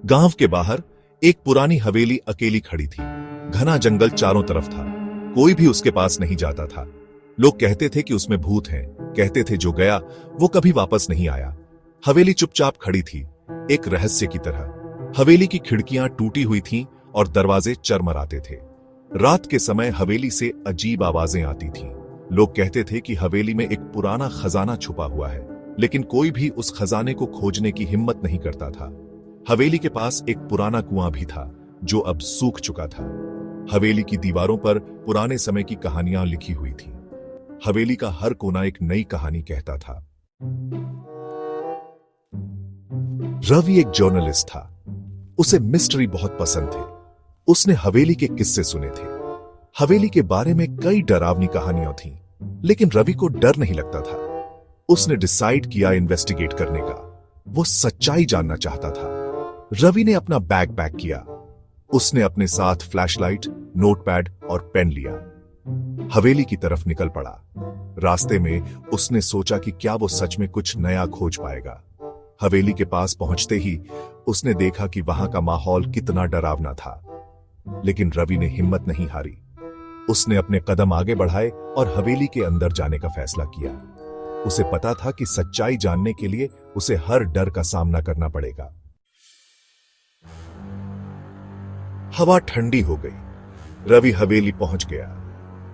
गांव के बाहर एक पुरानी हवेली अकेली खड़ी थी। घना जंगल चारों तरफ था, कोई भी उसके पास नहीं जाता था। लोग कहते थे कि उसमें भूत हैं, कहते थे जो गया वो कभी वापस नहीं आया। हवेली चुपचाप खड़ी थी, एक रहस्य की तरह। हवेली की खिड़कियां टूटी हुई थीं और दरवाजे चरमराते थे। रात के समय हवेली से अजीब आवाजें आती थीं। लोग कहते थे कि हवेली में एक पुराना खजाना छुपा हुआ है, लेकिन कोई भी उस खजाने को खोजने की हिम्मत नहीं करता था। हवेली के पास एक पुराना कुआं भी था, जो अब सूख चुका था। हवेली की दीवारों पर पुराने समय की कहानियां लिखी हुई थीं। हवेली का हर कोना एक नई कहानी कहता था। रवि एक जर्नलिस्ट था। उसे मिस्ट्री बहुत पसंद थे। उसने हवेली के किस्से सुने थे। हवेली के बारे में कई डरावनी कहानियां थीं, लेकिन रवि को डर नहीं लगता था। उसने डिसाइड किया इन्वेस्टिगेट करने का। वो सच्चाई जानना चाहता था। रवि ने अपना बैग पैक किया। उसने अपने साथ फ्लैशलाइट, नोटपैड और पेन लिया। हवेली की तरफ निकल पड़ा। रास्ते में उसने सोचा कि क्या वो सच में कुछ नया खोज पाएगा। हवेली के पास पहुंचते ही उसने देखा कि वहां का माहौल कितना डरावना था, लेकिन रवि ने हिम्मत नहीं हारी। उसने अपने कदम आगे बढ़ाए और हवेली के अंदर जाने का फैसला किया। उसे पता था कि सच्चाई जानने के लिए उसे हर डर का सामना करना पड़ेगा। हवा ठंडी हो गई। रवि हवेली पहुंच गया।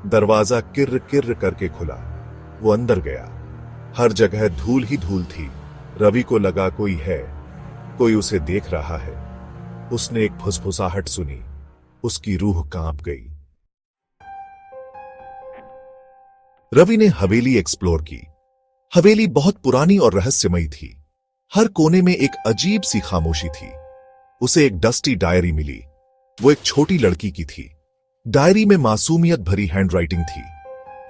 दरवाजा किर्र किर्र करके खुला। वो अंदर गया। हर जगह धूल ही धूल थी। रवि को लगा कोई है, कोई उसे देख रहा है। उसने एक फुसफुसाहट सुनी। उसकी रूह कांप गई। रवि ने हवेली एक्सप्लोर की। हवेली बहुत पुरानी और रहस्यमयी थी। हर कोने में एक अजीब सी खामोशी थी। उसे एक डस्टी डायरी मिली। वो एक छोटी लड़की की थी। डायरी में मासूमियत भरी हैंडराइटिंग थी।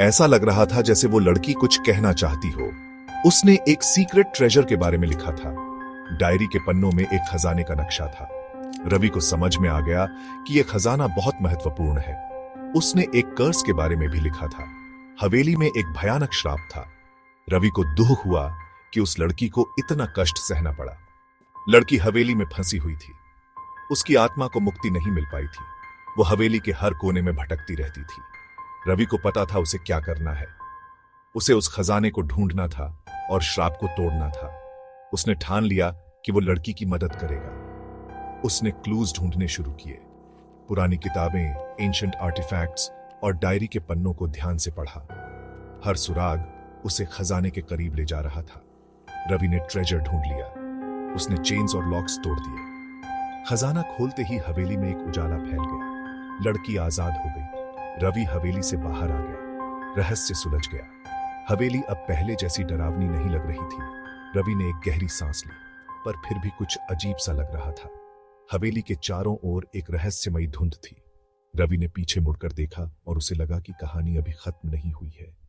ऐसा लग रहा था जैसे वो लड़की कुछ कहना चाहती हो। उसने एक सीक्रेट ट्रेजर के बारे में लिखा था। डायरी के पन्नों में एक खजाने का नक्शा था। रवि को समझ में आ गया कि यह खजाना बहुत महत्वपूर्ण है। उसने एक कर्स के बारे में भी लिखा था। हवेली में एक भयानक श्राप था। रवि को दुख हुआ कि उस लड़की को इतना कष्ट सहना पड़ा। लड़की हवेली में फंसी हुई थी। उसकी आत्मा को मुक्ति नहीं मिल पाई थी। वो हवेली के हर कोने में भटकती रहती थी। रवि को पता था उसे क्या करना है। उसे उस खजाने को ढूंढना था और श्राप को तोड़ना था। उसने ठान लिया कि वो लड़की की मदद करेगा। उसने क्लूज ढूंढने शुरू किए। पुरानी किताबें, एंशिएंट आर्टिफैक्ट्स और डायरी के पन्नों को ध्यान से पढ़ा। हर सुराग उसे खजाने के करीब ले जा रहा था। रवि ने ट्रेजर ढूंढ लिया। उसने चेन्स और लॉक्स तोड़ दिए। खजाना खोलते ही हवेली में एक उजाला फैल गया। लड़की आजाद हो गई। रवि हवेली से बाहर आ गया। रहस्य सुलझ गया। हवेली अब पहले जैसी डरावनी नहीं लग रही थी। रवि ने एक गहरी सांस ली, पर फिर भी कुछ अजीब सा लग रहा था। हवेली के चारों ओर एक रहस्यमयी धुंध थी। रवि ने पीछे मुड़कर देखा और उसे लगा कि कहानी अभी खत्म नहीं हुई है।